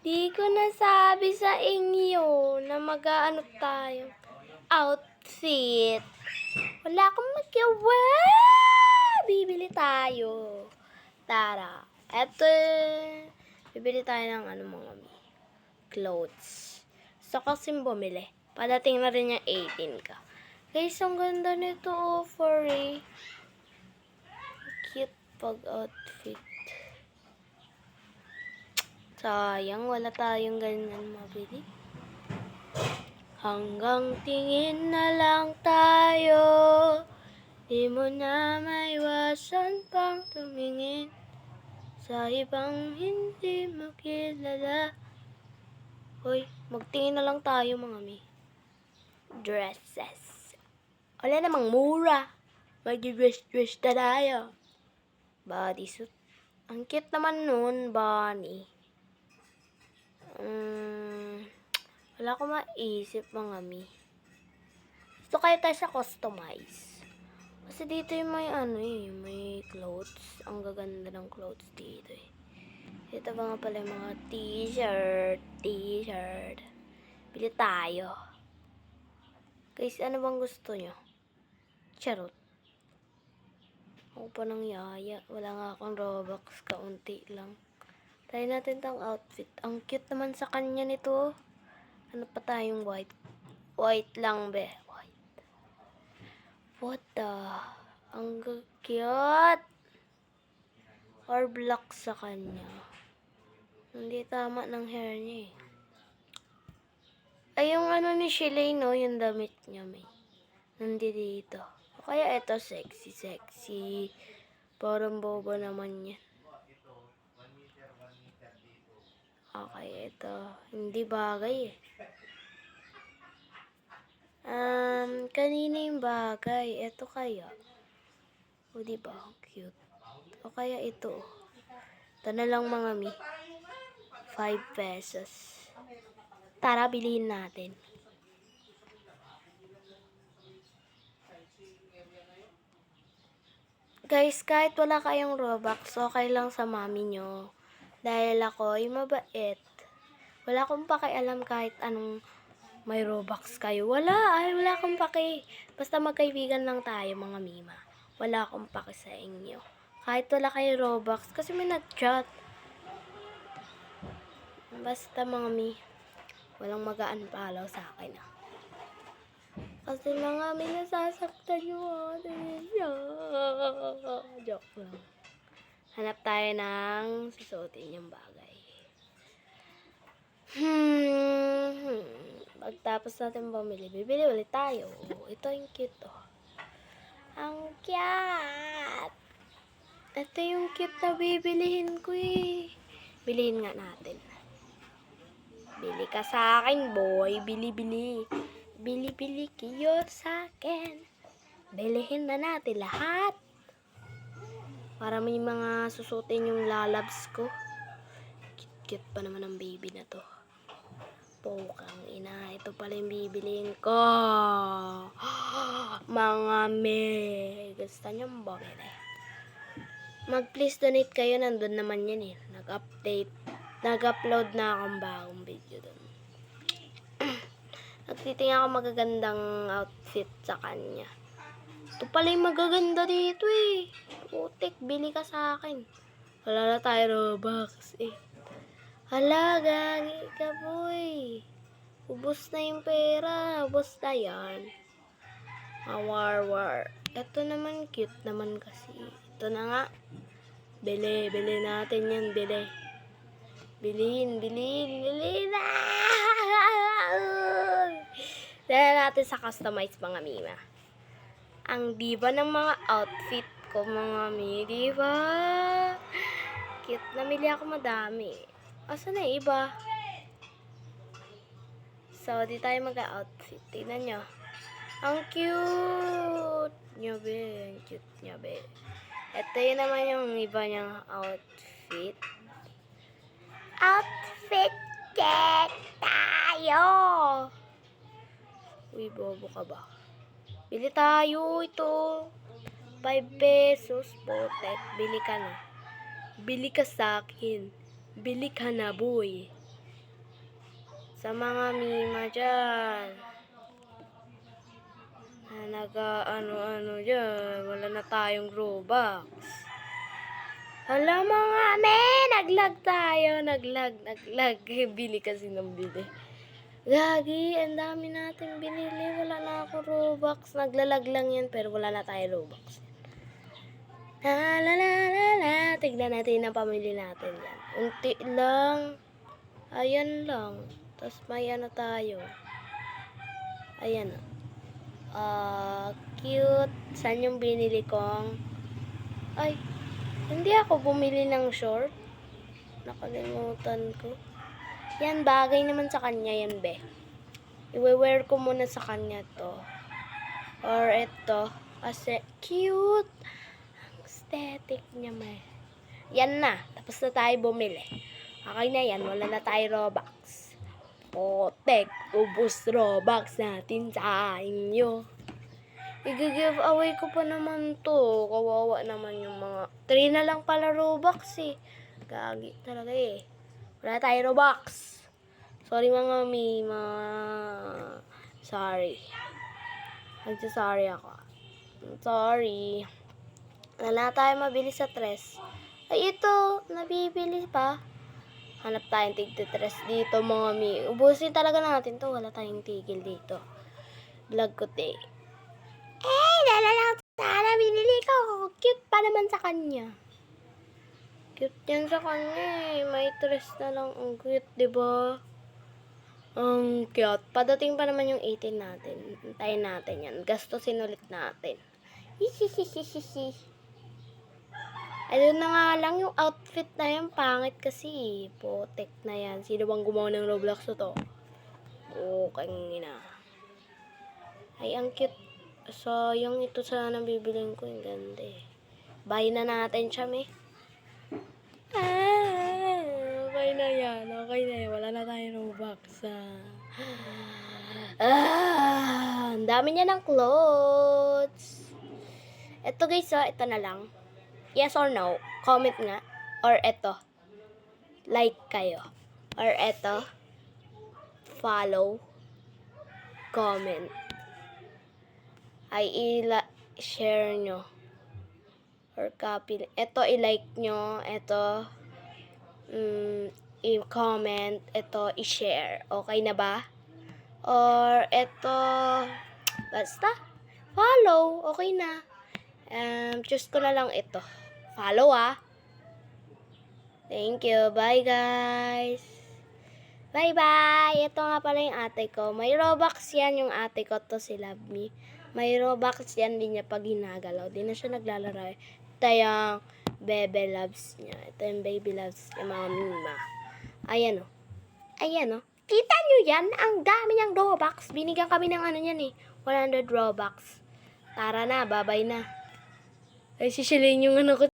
Di ko nasabi sa inyo na mag-aano tayo. Outfit. Wala akong magawa. Bibili tayo. Tara. Eto. Bibili tayo ng mga clothes. So, kasing bumili. Padating na rin yung 18 ka. Guys, ang ganda nito offer eh. Cute pag outfit. Sayang, wala tayong ganyan mabili. Hanggang tingin na lang tayo. Di mo na maiwasan pang tumingin sa ibang hindi mo kilala. Hoy, magtingin na lang tayo mga mi. Dresses. Wala namang mura. Mag-dress na tayo. Bodysuit. Ang cute naman nun, bunny. Wala akong maisip mga mi. Gusto kayo tayo sa customize. Kasi dito yung may may clothes. Ang gaganda ng clothes dito eh. Dito ba nga pala yung mga t-shirt. Bili tayo. Guys, ano bang gusto nyo? Charot. Ako pa ng yaya. Wala nga akong Robux. Kaunti lang. Try natin tong outfit. Ang cute naman sa kanya nito. Ano pa tayong white? White lang be. White. What the? Ang cute. Or black sa kanya. Hindi tama ng hair niya eh. Ay, yung ni Shilay, no? Yung damit niya may. Nandito. O kaya ito sexy. Parang bobo naman yan. Okay, ito. Hindi bagay eh. Kanina yung bagay. Ito kaya. O, diba? Cute. O kaya ito. Ito na lang mga mi. 5 pesos. Tara, bilhin natin. Guys, kahit wala kayong Robux, okay lang sa mami nyo. Dahil ako ay mabait. Wala akong pakialam kahit anong may Robux kayo. Wala akong paki. Basta magkaibigan lang tayo mga mima. Wala akong paki sa inyo. Kahit wala kayo Robux, kasi may nag-chat. Basta mga mi, walang mag-unfollow sa akin ah. Kasi mga mi nasasaktan yung joke lang. Hanap tayo ng susuotin yung bagay. Pagtapos natin bumili, bibili ulit tayo. Ito yung cute oh. Ang cute! Ito yung cute na bibilihin ko eh. Bilihin nga natin. Bili ka sa akin, boy. Bili. Bili kayo sa akin. Bilihin na natin lahat. Para may mga susutin yung lalabs ko. Cute pa naman ang baby na to. Pokang ina. Ito pala yung bibiliin ko. Mga me. Gusto nyo bumili. Mag-please donate kayo. Nandun naman yan eh. Nag-upload na akong bagong video doon. Nagtitingin ako magagandang outfit sa kanya. Ito pala yung magaganda dito eh. Putik, bili ka sa akin. Wala na tayo Robux eh. Hala, gagi ka boy. Ubus na yung pera. Ubus na yan. War. Ito naman cute naman kasi. Ito na nga. Bili natin yan, bili. Bilhin na. Dala natin sa customize mga mima. Ang diba ng mga outfit ko mga mi, diba? Cute, namili ako madami. Asa na iba? So, di tayo mag-outfit. Tingnan nyo. Ang cute! Ang cute niya, be. Ito yun naman yung iba niyang outfit. Outfit check tayo! Uy, bobo ka ba? Bili tayo ito. 5 pesos, potek. Bili ka na. Bili ka sa akin. Bili ka na, boy. sa mga mima dyan. Ano dyan. Wala na tayong Robux. Hala mga naglag tayo. Naglag. Bili kasi ng bili. Gagi, ang dami natin binili. Wala na ako Robux. Naglalag lang yan, pero wala na tayo Robux. Tignan natin ang pamili natin yan. Unti lang. Ayan lang. Tapos may ano tayo. Ayan. Cute. Saan yung binili kong? Ay, hindi ako bumili ng short. Nakalimutan ko. Yan, bagay naman sa kanya yan, be. I-wear ko muna sa kanya to. Or ito. Kasi cute. Ang aesthetic niya, may. Yan na. Tapos na tayo bumili. Okay na yan. Wala na tayo Robux. Potek. Ubus Robux natin sa inyo. I-give away ko pa naman to. Kawawa naman yung mga... 3 na lang pala Robux eh. Gagi talaga eh. Wala tayo Robux. Sorry mga mima. Sorry. Nagsasorry ako. Sorry. Wala tayo mabili sa tres. Ay ito. Nabibili pa. Hanap tayong tig-tres dito mga mi. Ubusin talaga natin to. Wala tayong tigil dito. Vlog ko te. Dala lang sana binili ko. Cute pa naman sa kanya. Cute yan sa kanya eh. May tres na lang. Ang cute, diba? Ang cute. Padating pa naman yung 18 natin. Hintayin natin yan. Gastusin ulit natin. Hihihihihihi. Ayun na nga lang yung outfit na yan. Pangit kasi. Potek na yan. Sino bang gumawa ng Roblox na to? Okay na. Ay, ang cute. So, yung ito sana bibiling ko. Yung ganda eh. Buy na natin siya, me. Okay na yan. Wala na tayong Robux. Ang dami niya ng clothes. Ito guys, ito na lang. Yes or no? Comment nga. Or ito. Like kayo. Or ito. Follow. Comment. Ay share nyo. Or copy. Ito i-like nyo. Ito i-comment. Ito i-share. Okay na ba? Or ito basta follow. Okay na. Choose ko na lang ito. Follow Thank you. Bye guys. Bye-bye. Ito nga pala yung ate ko. May Robux yan yung ate ko to si Love Me. May Robux yan din niya pag ginagalaw. Di na siya naglalaro. Ito yung baby loves niya. Ito yung baby loves niya mga mima. Ayan o. Ayan o. Kita nyo yan? Ang dami niyang Robux. Binigyan kami ng ano yan eh. 100 Robux. Tara na. Bye-bye na. Ay, sisilin yung ano ko.